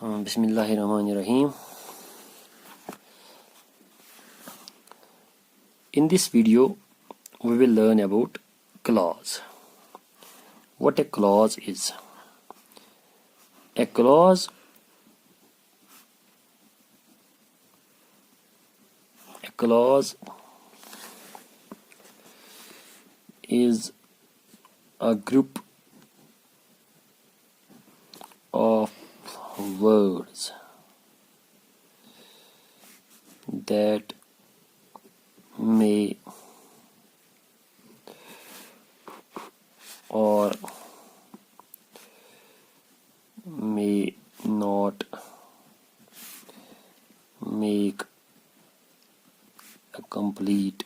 Bismillahirrahmanirrahim. In this video, we will learn about clause. What a clause is. A clause is a group of words that may or may not make a complete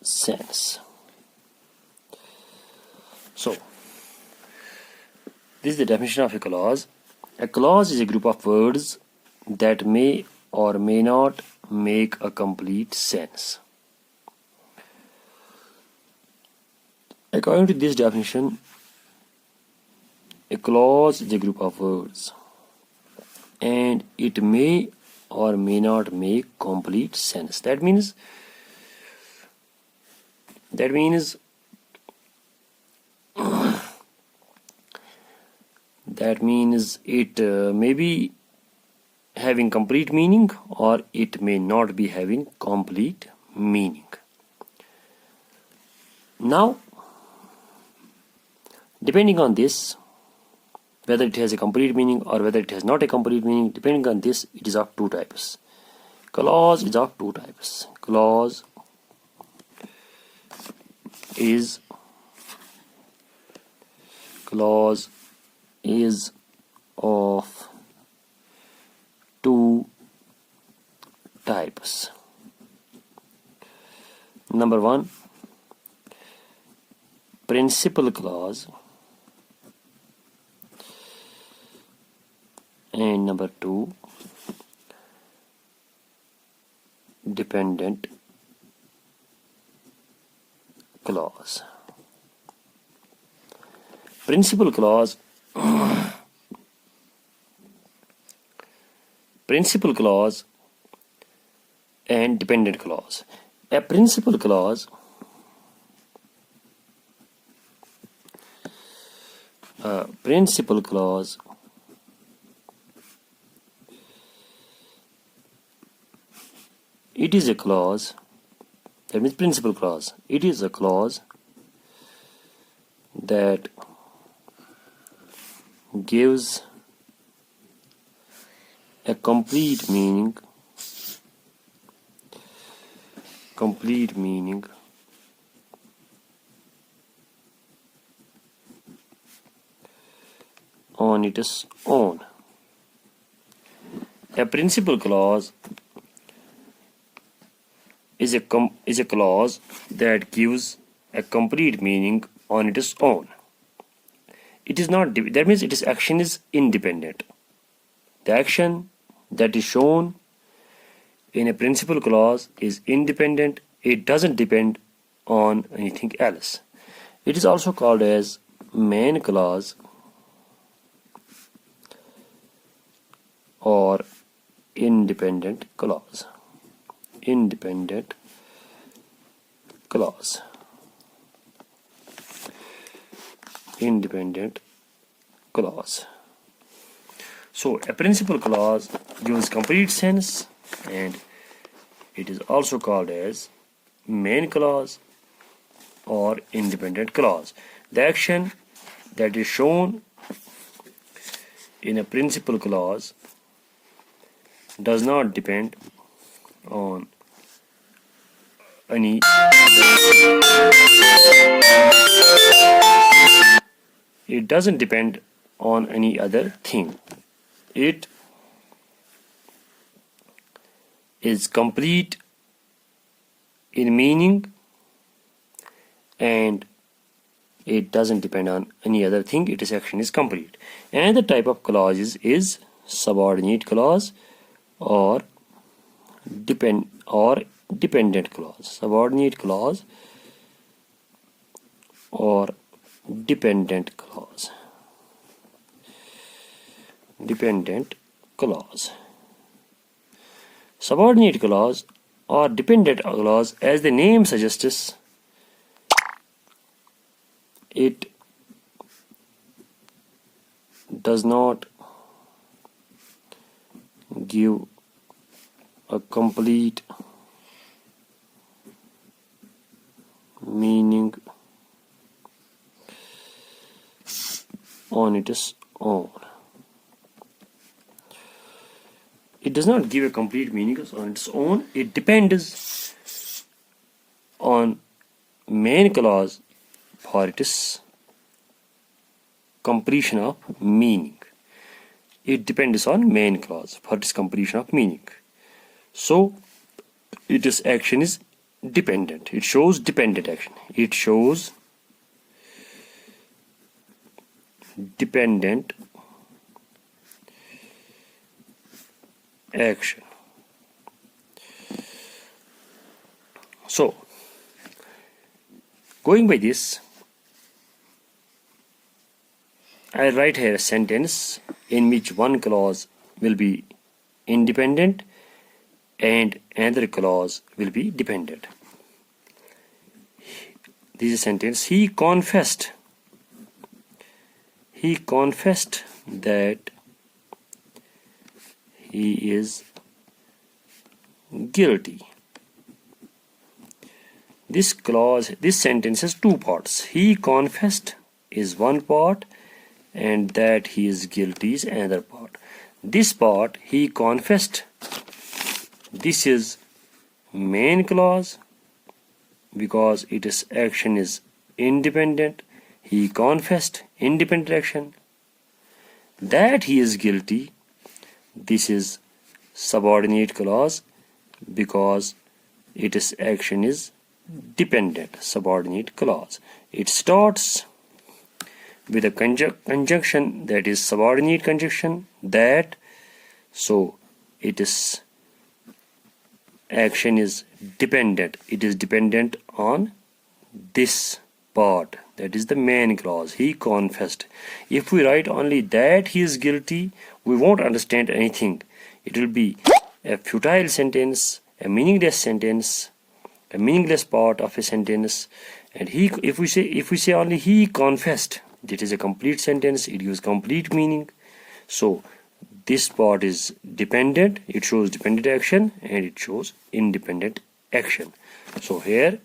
sense. So, this is the definition of a clause. A clause is a group of words that may or may not make a complete sense. According to this definition, a clause is a group of words and it may or may not make complete sense. That means it may be having complete meaning or it may not be having complete meaning. Now, depending on this, whether it has a complete meaning or whether it has not a complete meaning, depending on this, it is of two types. Clause is of two types. Clause is of two types. Number one, principal clause, and number two, dependent clause. Principal clause and dependent clause. A principal clause it is a clause, that means principal clause. It is a clause that gives a complete meaning on its own. A principal clause is a clause that gives a complete meaning on its own. It is not, that means its action is independent. The action that is shown in a principal clause is independent. It doesn't depend on anything else. It is also called as main clause or independent clause. Independent clause. So a principal clause gives complete sense and it is also called as main clause or independent clause. The action that is shown in a principal clause does not depend on any it doesn't depend on any other thing. It is complete in meaning and it doesn't depend on any other thing. Its action is complete. And the type of clauses is subordinate clause or dependent clause. Subordinate clause or dependent clause. dependent clause. Subordinate clause or dependent clause, as the name suggests, it does not give a complete meaning on its own. It does not give a complete meaning on its own. It depends on main clause for its completion of meaning. It depends on main clause for its completion of meaning. So its action is dependent. It shows dependent action. It shows dependent action. So, going by this, I write here a sentence in which one clause will be independent and another clause will be dependent. This is a sentence. He confessed that he is guilty. This sentence has two parts. He confessed is one part and that he is guilty is another part. This part, he confessed, this is main clause because its action is independent. He confessed, independent action. That he is guilty, this is subordinate clause because its action is dependent, subordinate clause. It starts with a conjunction that is subordinate conjunction, that, so its action is dependent. It is dependent on this part, that is the main clause. He confessed. If we write only that he is guilty, we won't understand anything. It will be a futile sentence, a meaningless sentence, a meaningless part of a sentence. And if we say only he confessed, that is a complete sentence. It gives complete meaning. So this part is dependent. It shows dependent action and it shows independent action. So here,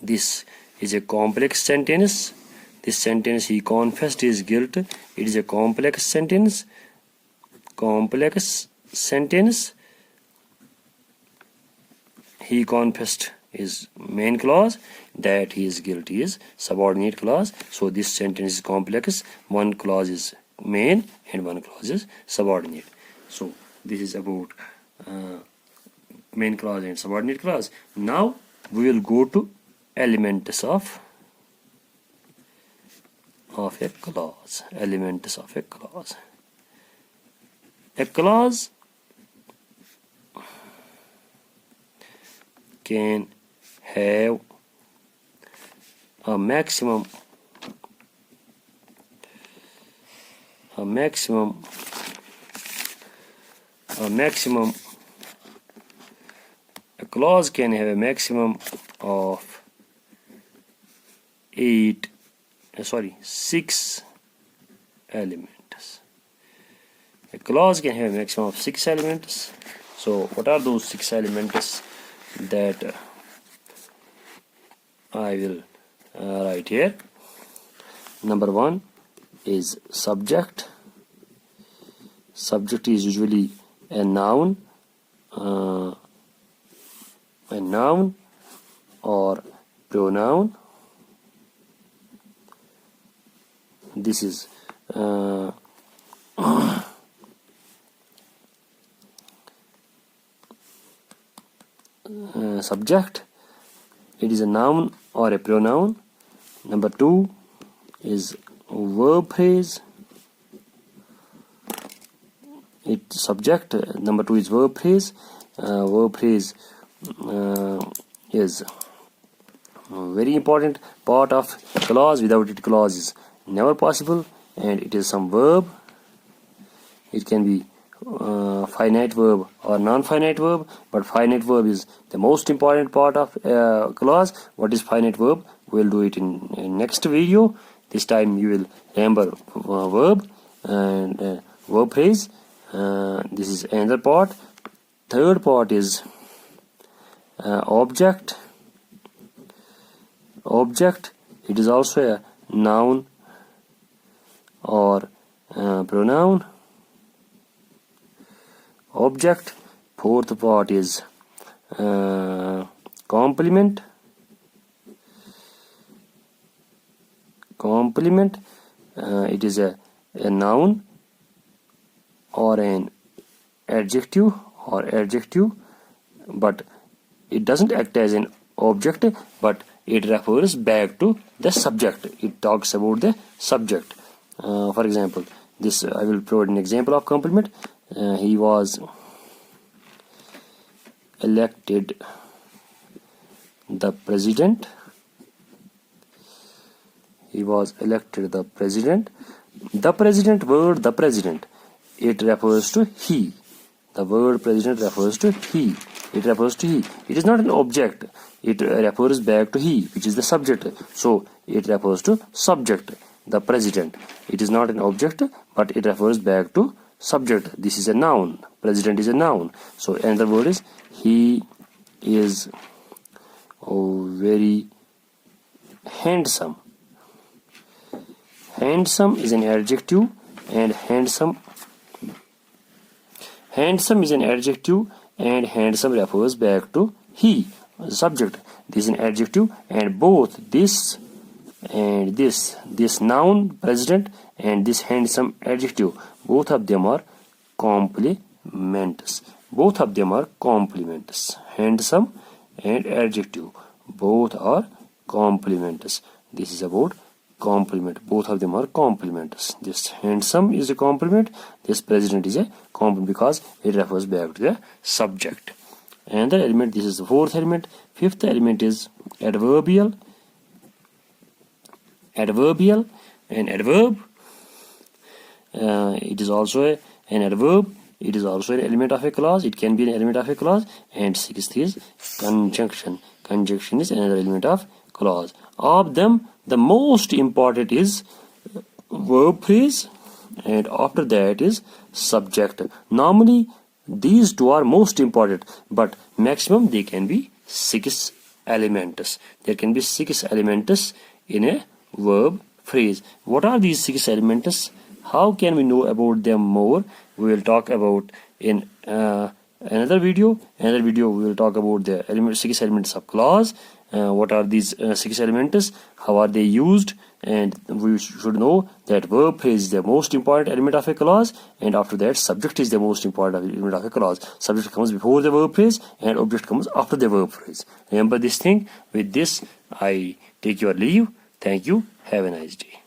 this is a complex sentence. This sentence, he confessed his guilt. It is a complex sentence. He confessed is main clause, that he is guilty is subordinate clause. So this sentence is complex. One clause is main and one clause is subordinate. So this is about main clause and subordinate clause. Now we will go to elements of a clause. Elements of a clause. A clause can have a maximum a clause can have a maximum of 6 elements. A clause can have a maximum of 6 elements. So what are those 6 elements that I will write here? Number 1 is subject. Subject is usually a noun or pronoun. This is subject. It is a noun or a pronoun. Number 2 is verb phrase. Subject. Number 2 is verb phrase. Verb phrase is a very important part of clause. Without it, clause is never possible, and it is some verb. It can be finite verb or non-finite verb, but finite verb is the most important part of clause. What is finite verb? We'll do it in next video. This time you will remember verb and verb phrase. This is another part. Third part is object. Object, it is also a noun or pronoun. Object. Fourth part is complement. Complement, it is a noun or an adjective but it doesn't act as an object, but it refers back to the subject. It talks about the subject. For example, this I will provide an example of complement. He was elected the president. He was elected the president. The president, word the president, it refers to he. The word president refers to he. It refers to he. It is not an object. It refers back to he, which is the subject. So it refers to subject, the president. It is not an object, but it refers back to subject. This is a noun. President is a noun. So another word is he is very handsome. Handsome is an adjective, and handsome is an adjective, and handsome refers back to he, the subject. This is an adjective, and both this and this noun president and this handsome adjective, both of them are complements. Both of them are complements. Handsome and adjective, both are complements. This is about complement. Both of them are complements. This handsome is a complement. This president is a complement because it refers back to the subject. And the element, this is the fourth element. Fifth element is adverbial. Adverbial, an adverb. It is also an adverb. It is also an element of a clause. It can be an element of a clause. And sixth is conjunction. Conjunction is another element of clause. Of them, the most important is verb phrase, and after that is subject. Normally these two are most important, but maximum they can be 6 elements. There can be 6 elements in a verb phrase. What are these 6 elements? How can we know about them more? We will talk about in another video. Another video we will talk about the 6 elements of clause. What are these 6 elements? How are they used? And we should know that verb phrase is the most important element of a clause, and after that subject is the most important element of a clause. Subject comes before the verb phrase and object comes after the verb phrase. Remember this thing. With this I take your leave. Thank you. Have a nice day.